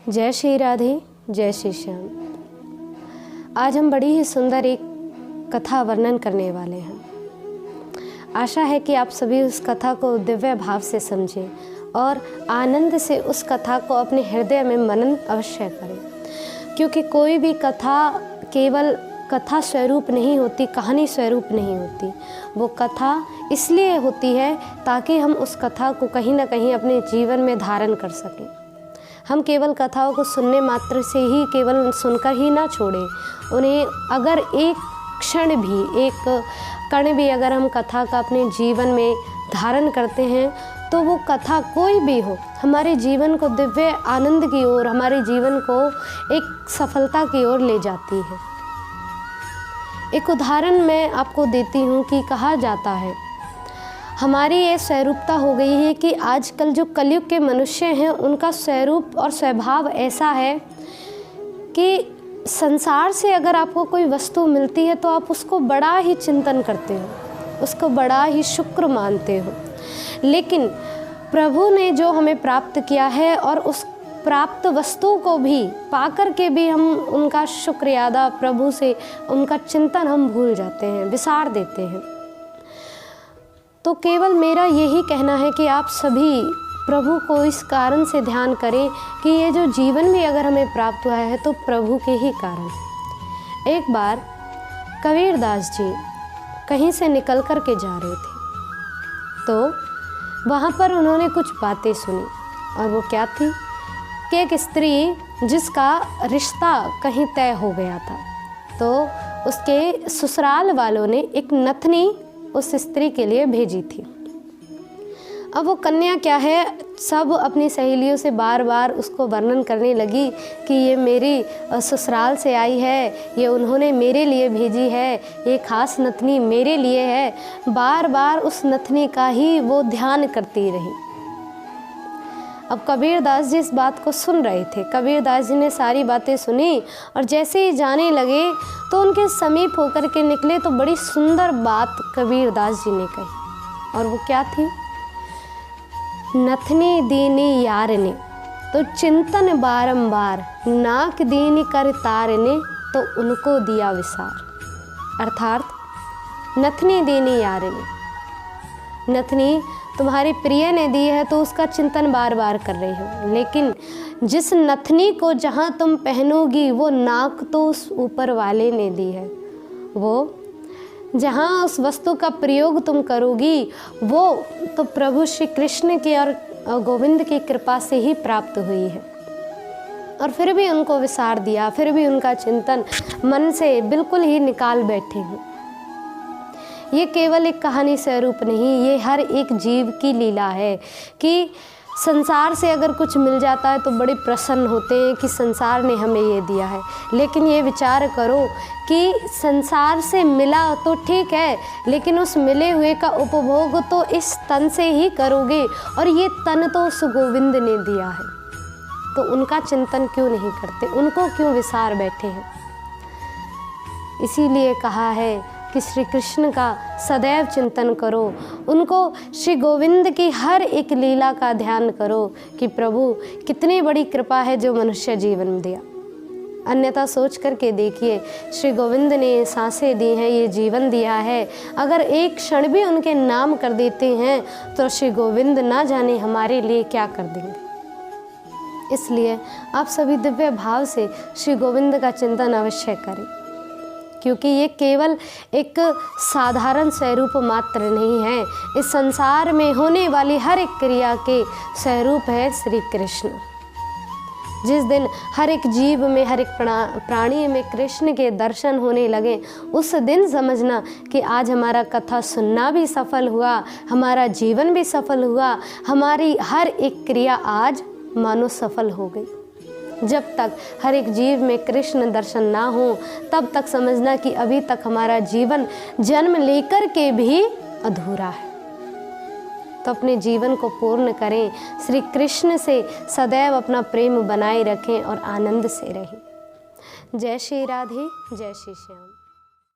जय श्री राधे, जय श्री श्याम। आज हम बड़ी ही सुंदर एक कथा वर्णन करने वाले हैं। आशा है कि आप सभी उस कथा को दिव्य भाव से समझें और आनंद से उस कथा को अपने हृदय में मनन अवश्य करें, क्योंकि कोई भी कथा केवल कथा स्वरूप नहीं होती, कहानी स्वरूप नहीं होती। वो कथा इसलिए होती है ताकि हम उस कथा को कहीं ना कहीं अपने जीवन में धारण कर सकें। हम केवल कथाओं को सुनने मात्र से ही केवल सुनकर ही ना छोड़ें, उन्हें अगर एक क्षण भी, एक कण भी अगर हम कथा का अपने जीवन में धारण करते हैं तो वो कथा कोई भी हो, हमारे जीवन को दिव्य आनंद की ओर, हमारे जीवन को एक सफलता की ओर ले जाती है। एक उदाहरण मैं आपको देती हूँ कि कहा जाता है, हमारी ये स्वरूपता हो गई है कि आजकल जो कलयुग के मनुष्य हैं उनका स्वरूप और स्वभाव ऐसा है कि संसार से अगर आपको कोई वस्तु मिलती है तो आप उसको बड़ा ही चिंतन करते हो, उसको बड़ा ही शुक्र मानते हो। लेकिन प्रभु ने जो हमें प्राप्त किया है और उस प्राप्त वस्तु को भी पाकर के भी हम उनका शुक्रियादा, प्रभु से उनका चिंतन हम भूल जाते हैं, विसार देते हैं। तो केवल मेरा यही कहना है कि आप सभी प्रभु को इस कारण से ध्यान करें कि ये जो जीवन भी अगर हमें प्राप्त हुआ है तो प्रभु के ही कारण। एक बार कबीरदास जी कहीं से निकल कर के जा रहे थे, तो वहाँ पर उन्होंने कुछ बातें सुनी, और वो क्या थी कि एक स्त्री जिसका रिश्ता कहीं तय हो गया था, तो उसके ससुराल वालों ने एक नथनी उस स्त्री के लिए भेजी थी। अब वो कन्या क्या है, सब अपनी सहेलियों से बार बार उसको वर्णन करने लगी कि ये मेरी ससुराल से आई है, ये उन्होंने मेरे लिए भेजी है, ये खास नथनी मेरे लिए है। बार बार उस नथनी का ही वो ध्यान करती रही। अब कबीरदास जी इस बात को सुन रहे थे। कबीरदास जी ने सारी बातें सुनी और जैसे ही जाने लगे तो उनके समीप होकर के निकले तो बड़ी सुंदर बात कबीरदास जी ने कही, और वो क्या थी, नथनी दीनी यार ने तो चिंतन बारंबार, नाक दीनी कर तार ने तो उनको दिया विसार। अर्थात नथनी दीनी यार ने, नथनी तुम्हारी प्रिय ने दी है तो उसका चिंतन बार बार कर रही हो, लेकिन जिस नथनी को जहाँ तुम पहनोगी वो नाक तो उस ऊपर वाले ने दी है, वो जहाँ उस वस्तु का प्रयोग तुम करोगी वो तो प्रभु श्री कृष्ण की और गोविंद की कृपा से ही प्राप्त हुई है। और फिर भी उनको विसार दिया, फिर भी उनका चिंतन मन से बिल्कुल ही निकाल बैठे हैं। ये केवल एक कहानी स्वरूप नहीं, ये हर एक जीव की लीला है कि संसार से अगर कुछ मिल जाता है तो बड़े प्रसन्न होते हैं कि संसार ने हमें ये दिया है। लेकिन ये विचार करो कि संसार से मिला तो ठीक है, लेकिन उस मिले हुए का उपभोग तो इस तन से ही करोगे, और ये तन तो उस गोविंद ने दिया है, तो उनका चिंतन क्यों नहीं करते, उनको क्यों विसार बैठे हैं। इसीलिए कहा है कि श्री कृष्ण का सदैव चिंतन करो, उनको श्री गोविंद की हर एक लीला का ध्यान करो कि प्रभु कितनी बड़ी कृपा है जो मनुष्य जीवन दिया। अन्यथा सोच करके देखिए, श्री गोविंद ने सांसें दी हैं, ये जीवन दिया है, अगर एक क्षण भी उनके नाम कर देते हैं तो श्री गोविंद ना जाने हमारे लिए क्या कर देंगे। इसलिए आप सभी दिव्य भाव से श्री गोविंद का चिंतन अवश्य करें, क्योंकि ये केवल एक साधारण स्वरूप मात्र नहीं है, इस संसार में होने वाली हर एक क्रिया के स्वरूप है श्री कृष्ण। जिस दिन हर एक जीव में, हर एक प्राणी में कृष्ण के दर्शन होने लगे, उस दिन समझना कि आज हमारा कथा सुनना भी सफल हुआ, हमारा जीवन भी सफल हुआ, हमारी हर एक क्रिया आज मानो सफल हो गई। जब तक हर एक जीव में कृष्ण दर्शन ना हो तब तक समझना कि अभी तक हमारा जीवन जन्म लेकर के भी अधूरा है। तो अपने जीवन को पूर्ण करें, श्री कृष्ण से सदैव अपना प्रेम बनाए रखें और आनंद से रहें। जय श्री राधे, जय श्री श्याम।